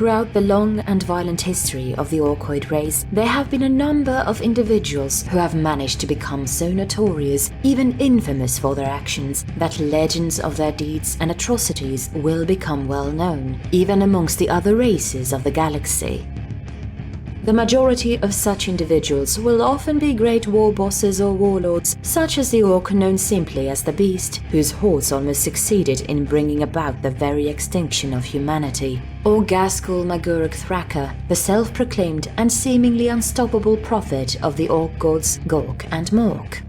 Throughout the long and violent history of the Orcoid race, there have been a number of individuals who have managed to become so notorious, even infamous for their actions, that legends of their deeds and atrocities will become well known, even amongst the other races of the galaxy. The majority of such individuals will often be great war bosses or warlords, such as the orc known simply as the Beast, whose hordes almost succeeded in bringing about the very extinction of humanity, or Ghazghkull Maguruk Thraka, the self-proclaimed and seemingly unstoppable prophet of the orc gods Gork and Mork.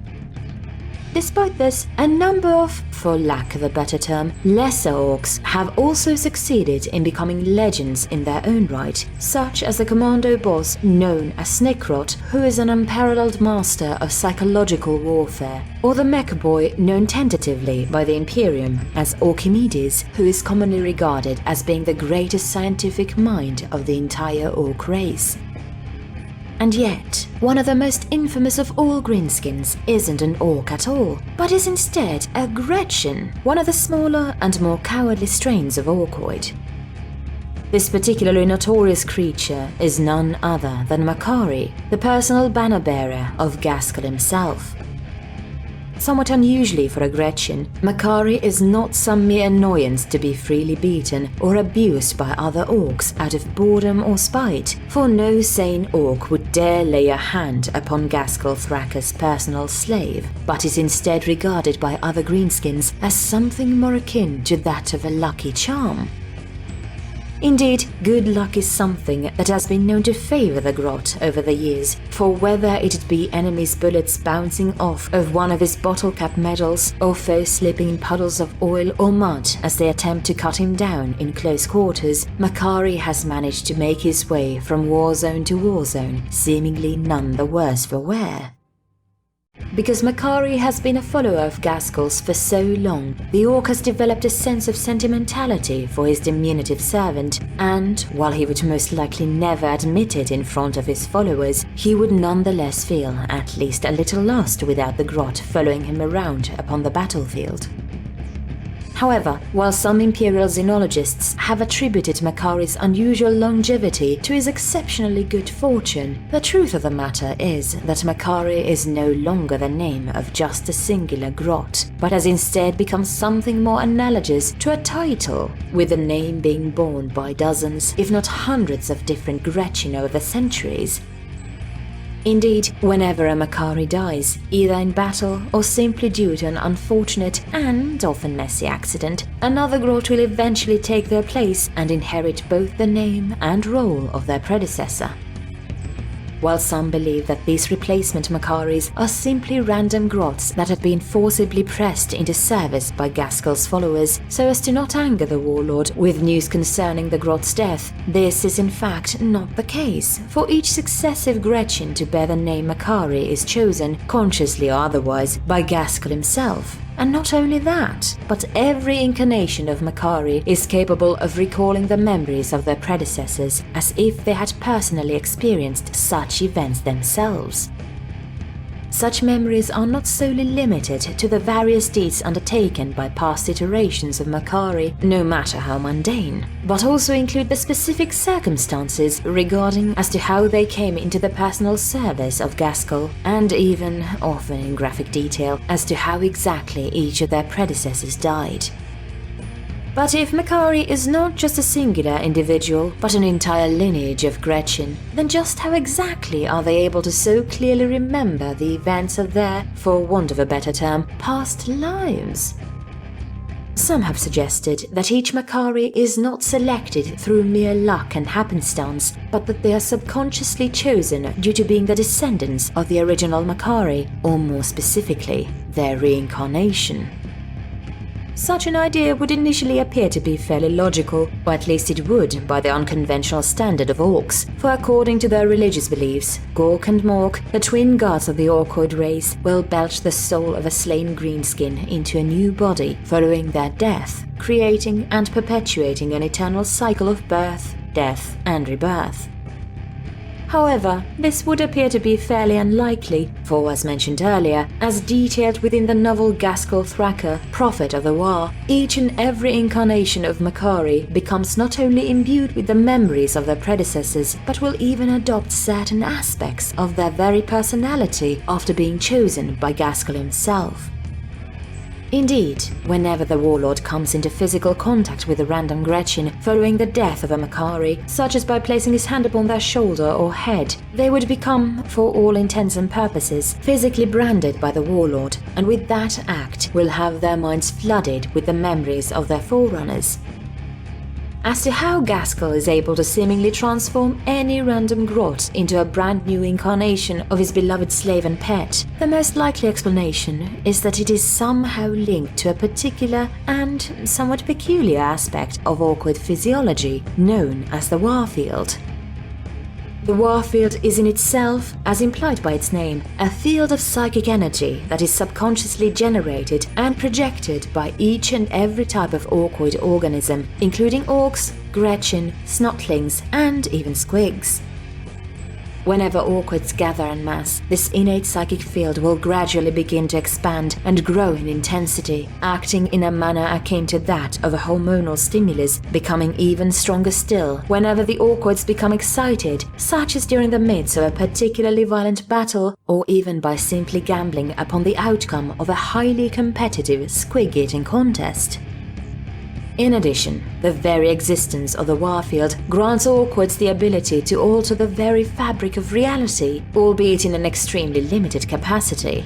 Despite this, a number of, for lack of a better term, lesser orcs have also succeeded in becoming legends in their own right, such as the commando boss known as Snickrot, who is an unparalleled master of psychological warfare, or the mecha boy known tentatively by the Imperium as Orchimedes, who is commonly regarded as being the greatest scientific mind of the entire orc race. And yet, one of the most infamous of all greenskins isn't an orc at all, but is instead a Gretchin, one of the smaller and more cowardly strains of Orcoid. This particularly notorious creature is none other than Makari, the personal banner-bearer of Ghazghkull himself. Somewhat unusually for a Gretchin, Makari is not some mere annoyance to be freely beaten or abused by other orcs out of boredom or spite, for no sane orc would dare lay a hand upon Ghazghkull Thraka's personal slave, but is instead regarded by other greenskins as something more akin to that of a lucky charm. Indeed, good luck is something that has been known to favor the grot over the years, for whether it be enemies' bullets bouncing off of one of his bottle cap medals, or foes slipping in puddles of oil or mud as they attempt to cut him down in close quarters, Makari has managed to make his way from war zone to war zone, seemingly none the worse for wear. Because Makari has been a follower of Ghazghkull's for so long, the orc has developed a sense of sentimentality for his diminutive servant, and, while he would most likely never admit it in front of his followers, he would nonetheless feel at least a little lost without the grot following him around upon the battlefield. However, while some Imperial xenologists have attributed Makari's unusual longevity to his exceptionally good fortune, the truth of the matter is that Makari is no longer the name of just a singular grot, but has instead become something more analogous to a title, with the name being borne by dozens, if not hundreds of different Gretchin over the centuries. Indeed, whenever a Makari dies, either in battle or simply due to an unfortunate and often messy accident, another grot will eventually take their place and inherit both the name and role of their predecessor. While some believe that these replacement Makaris are simply random grots that have been forcibly pressed into service by Ghazghkull's followers so as to not anger the warlord with news concerning the grot's death, this is in fact not the case, for each successive Gretchin to bear the name Makari is chosen, consciously or otherwise, by Ghazghkull himself. And not only that, but every incarnation of Makari is capable of recalling the memories of their predecessors as if they had personally experienced such events themselves. Such memories are not solely limited to the various deeds undertaken by past iterations of Makari, no matter how mundane, but also include the specific circumstances regarding as to how they came into the personal service of Ghazghkull, and even, often in graphic detail, as to how exactly each of their predecessors died. But if Makari is not just a singular individual, but an entire lineage of Gretchin, then just how exactly are they able to so clearly remember the events of their, for want of a better term, past lives? Some have suggested that each Makari is not selected through mere luck and happenstance, but that they are subconsciously chosen due to being the descendants of the original Makari, or more specifically, their reincarnation. Such an idea would initially appear to be fairly logical, or at least it would by the unconventional standard of orcs, for according to their religious beliefs, Gork and Mork, the twin gods of the Orcoid race, will belch the soul of a slain greenskin into a new body following their death, creating and perpetuating an eternal cycle of birth, death, and rebirth. However, this would appear to be fairly unlikely, for as mentioned earlier, as detailed within the novel Ghazghkull Thraka, Prophet of the War, each and every incarnation of Makari becomes not only imbued with the memories of their predecessors, but will even adopt certain aspects of their very personality after being chosen by Ghazghkull himself. Indeed, whenever the warlord comes into physical contact with a random Gretchin following the death of a Makari, such as by placing his hand upon their shoulder or head, they would become, for all intents and purposes, physically branded by the warlord, and with that act will have their minds flooded with the memories of their forerunners. As to how Ghazghkull is able to seemingly transform any random grot into a brand new incarnation of his beloved slave and pet, the most likely explanation is that it is somehow linked to a particular and somewhat peculiar aspect of Orkoid physiology known as the warfield. The warfield is in itself, as implied by its name, a field of psychic energy that is subconsciously generated and projected by each and every type of Orkoid organism, including orcs, Gretchin, snotlings, and even squigs. Whenever Orkoids gather en masse, this innate psychic field will gradually begin to expand and grow in intensity, acting in a manner akin to that of a hormonal stimulus, becoming even stronger still whenever the Orkoids become excited, such as during the midst of a particularly violent battle, or even by simply gambling upon the outcome of a highly competitive squig-eating contest. In addition, the very existence of the warfield grants Orkoids the ability to alter the very fabric of reality, albeit in an extremely limited capacity.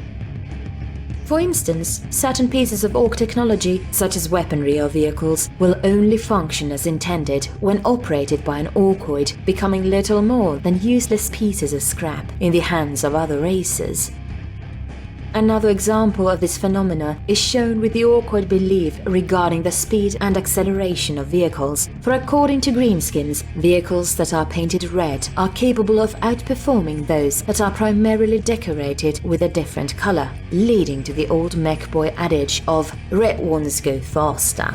For instance, certain pieces of Orc technology, such as weaponry or vehicles, will only function as intended when operated by an Orkoid, becoming little more than useless pieces of scrap in the hands of other races. Another example of this phenomena is shown with the Orkoid belief regarding the speed and acceleration of vehicles, for according to greenskins, vehicles that are painted red are capable of outperforming those that are primarily decorated with a different color, leading to the old mech boy adage of "red ones go faster."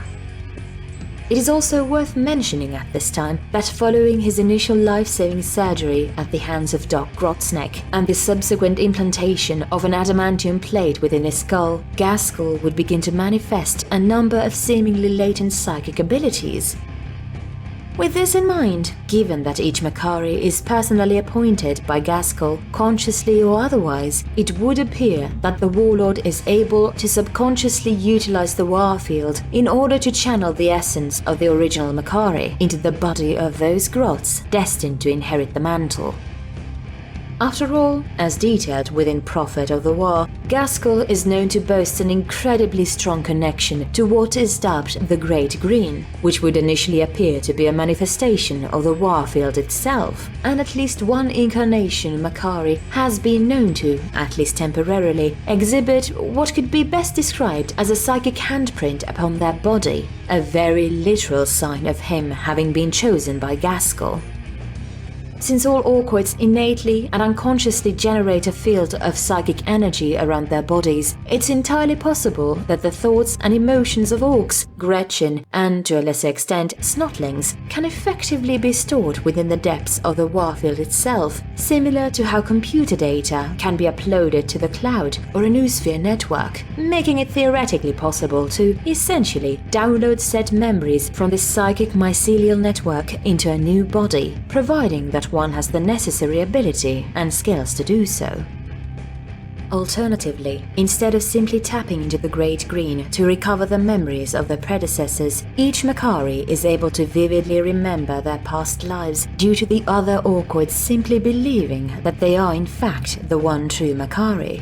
It is also worth mentioning at this time that following his initial life-saving surgery at the hands of Doc Grotsneck and the subsequent implantation of an adamantium plate within his skull, Ghazghkull would begin to manifest a number of seemingly latent psychic abilities. With this in mind, given that each Makari is personally appointed by Ghazghkull, consciously or otherwise, it would appear that the warlord is able to subconsciously utilize the warfield in order to channel the essence of the original Makari into the body of those grots destined to inherit the mantle. After all, as detailed within Prophet of the War, Ghazghkull is known to boast an incredibly strong connection to what is dubbed the Great Green, which would initially appear to be a manifestation of the warfield itself, and at least one incarnation Makari has been known to, at least temporarily, exhibit what could be best described as a psychic handprint upon their body, a very literal sign of him having been chosen by Ghazghkull. Since all Orkoids innately and unconsciously generate a field of psychic energy around their bodies, it's entirely possible that the thoughts and emotions of orcs, Gretchin, and to a lesser extent snotlings, can effectively be stored within the depths of the warfield itself, similar to how computer data can be uploaded to the cloud or a noosphere network, making it theoretically possible to, essentially, download said memories from this psychic mycelial network into a new body, providing that one has the necessary ability and skills to do so. Alternatively, instead of simply tapping into the Great Green to recover the memories of their predecessors, each Makari is able to vividly remember their past lives due to the other Orkoids simply believing that they are in fact the one true Makari.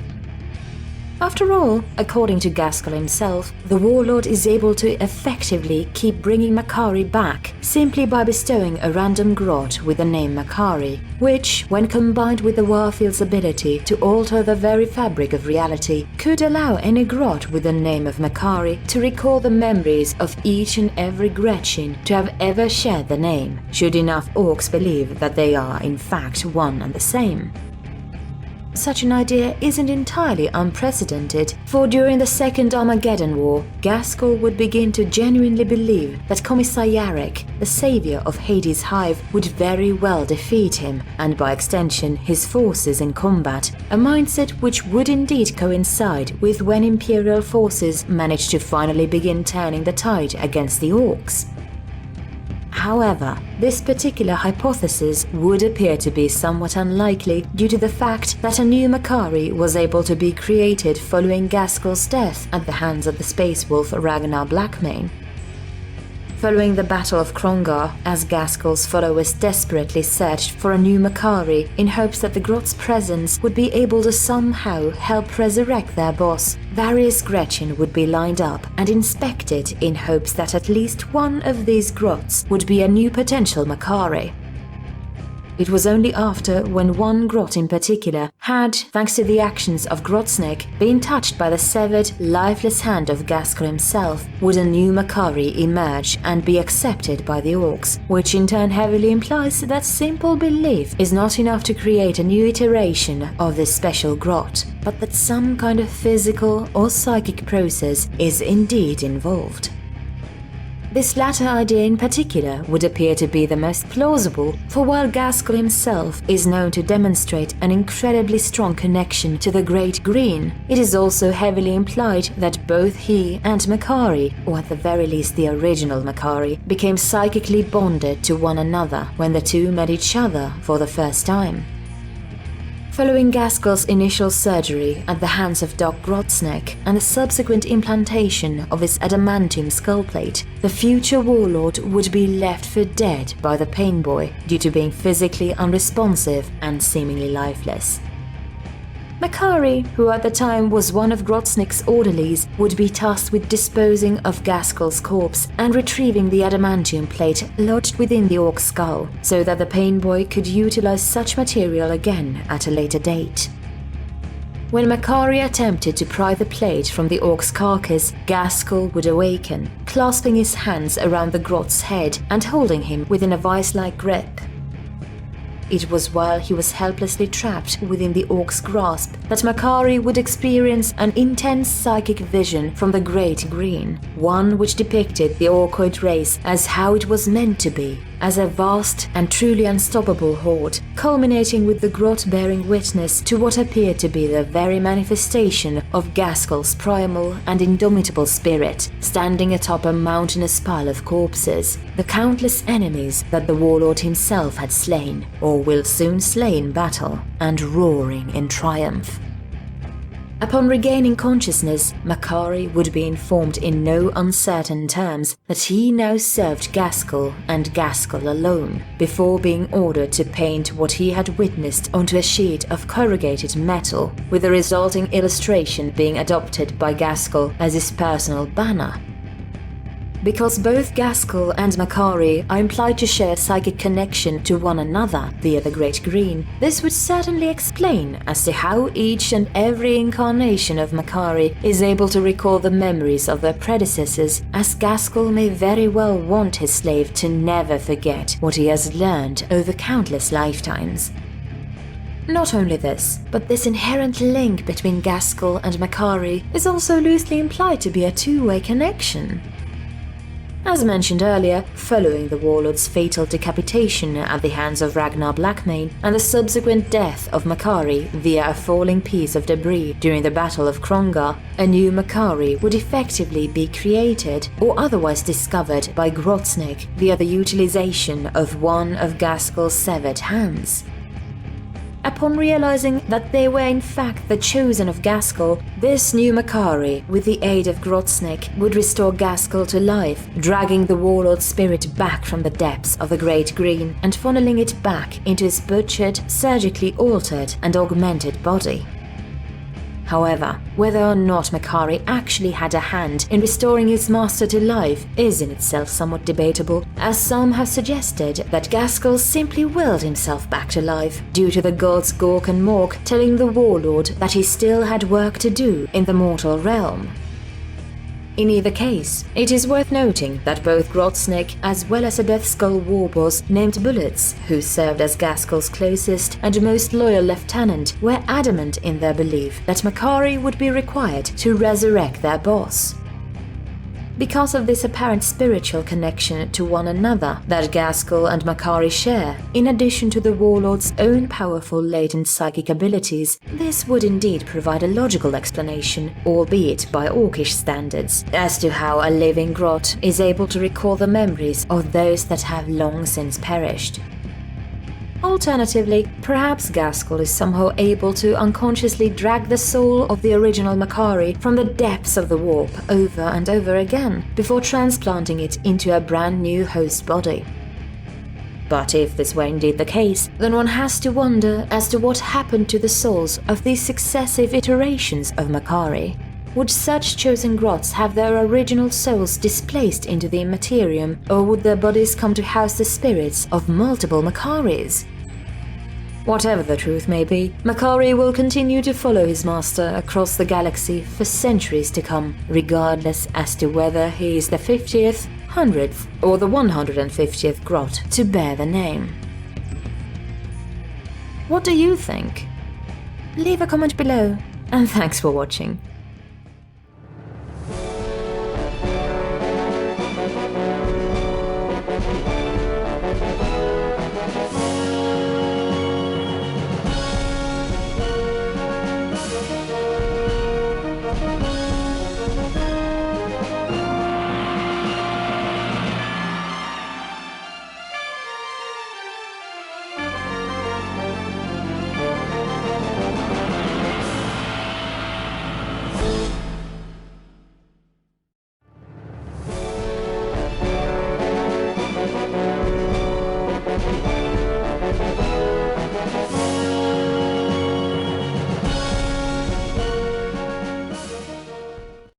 After all, according to Ghazghkull himself, the warlord is able to effectively keep bringing Makari back simply by bestowing a random grot with the name Makari, which, when combined with the warfield's ability to alter the very fabric of reality, could allow any grot with the name of Makari to recall the memories of each and every Gretchin to have ever shared the name, should enough orcs believe that they are in fact one and the same. such an idea isn't entirely unprecedented, for during the Second Armageddon War, Ghazghkull would begin to genuinely believe that Commissar Yarek, the savior of Hades' hive, would very well defeat him, and by extension his forces in combat, a mindset which would indeed coincide with when Imperial forces managed to finally begin turning the tide against the Orcs. However, this particular hypothesis would appear to be somewhat unlikely due to the fact that a new Makari was able to be created following Ghazghkull's death at the hands of the space wolf Ragnar Blackmane. Following the Battle of Krongar, as Ghazghkull's followers desperately searched for a new Makari in hopes that the Grot's presence would be able to somehow help resurrect their boss, various Gretchin would be lined up and inspected in hopes that at least one of these Grots would be a new potential Makari. It was only after when one Grot in particular had, thanks to the actions of Grotsnik, been touched by the severed, lifeless hand of Ghazghkull himself, would a new Makari emerge and be accepted by the Orcs, which in turn heavily implies that simple belief is not enough to create a new iteration of this special Grot, but that some kind of physical or psychic process is indeed involved. This latter idea in particular would appear to be the most plausible, for while Ghazghkull himself is known to demonstrate an incredibly strong connection to the Great Green, it is also heavily implied that both he and Makari, or at the very least the original Makari, became psychically bonded to one another when the two met each other for the first time. Following Ghazghkull's initial surgery at the hands of Doc Grotsnik and the subsequent implantation of his adamantium skullplate, the future warlord would be left for dead by the Pain Boy due to being physically unresponsive and seemingly lifeless. Makari, who at the time was one of Grotsnik's orderlies, would be tasked with disposing of Ghazghkull's corpse and retrieving the adamantium plate lodged within the Orc's skull, so that the Pain Boy could utilize such material again at a later date. When Makari attempted to pry the plate from the Orc's carcass, Ghazghkull would awaken, clasping his hands around the Grot's head and holding him within a vice-like grip. It was while he was helplessly trapped within the Orc's grasp that Makari would experience an intense psychic vision from the Great Green, one which depicted the Orcoid race as how it was meant to be, as a vast and truly unstoppable horde, culminating with the Grot bearing witness to what appeared to be the very manifestation of Ghazghkull's primal and indomitable spirit, standing atop a mountainous pile of corpses, the countless enemies that the warlord himself had slain, or will soon slay in battle, and roaring in triumph. Upon regaining consciousness, Makari would be informed in no uncertain terms that he now served Ghazghkull and Ghazghkull alone, before being ordered to paint what he had witnessed onto a sheet of corrugated metal, with the resulting illustration being adopted by Ghazghkull as his personal banner. Because both Ghazghkull and Makari are implied to share psychic connection to one another via the Great Green, this would certainly explain as to how each and every incarnation of Makari is able to recall the memories of their predecessors, as Ghazghkull may very well want his slave to never forget what he has learned over countless lifetimes. Not only this, but this inherent link between Ghazghkull and Makari is also loosely implied to be a two-way connection. As mentioned earlier, following the warlord's fatal decapitation at the hands of Ragnar Blackmane and the subsequent death of Makari via a falling piece of debris during the Battle of Krongar, a new Makari would effectively be created or otherwise discovered by Grotsnik via the utilization of one of Ghazghkull's severed hands. Upon realizing that they were in fact the chosen of Ghazghkull, this new Makari, with the aid of Grotsnik, would restore Ghazghkull to life, dragging the warlord's spirit back from the depths of the Great Green and funneling it back into his butchered, surgically altered and augmented body. However, whether or not Makari actually had a hand in restoring his master to life is in itself somewhat debatable, as some have suggested that Ghazghkull simply willed himself back to life due to the gods Gork and Mork telling the warlord that he still had work to do in the mortal realm. In either case, it is worth noting that both Grotsnik as well as a Deathskull warboss named Bullets, who served as Ghazghkull's closest and most loyal lieutenant, were adamant in their belief that Makari would be required to resurrect their boss. Because of this apparent spiritual connection to one another that Ghazghkull and Makari share, in addition to the warlord's own powerful latent psychic abilities, this would indeed provide a logical explanation, albeit by Orcish standards, as to how a living grot is able to recall the memories of those that have long since perished. Alternatively, perhaps Ghazghkull is somehow able to unconsciously drag the soul of the original Makari from the depths of the warp over and over again, before transplanting it into a brand new host body. But if this were indeed the case, then one has to wonder as to what happened to the souls of these successive iterations of Makari. Would such chosen grots have their original souls displaced into the immaterium, or would their bodies come to house the spirits of multiple Makaris? Whatever the truth may be, Makari will continue to follow his master across the galaxy for centuries to come, regardless as to whether he is the 50th, 100th, or the 150th grot to bear the name. What do you think? Leave a comment below, and thanks for watching.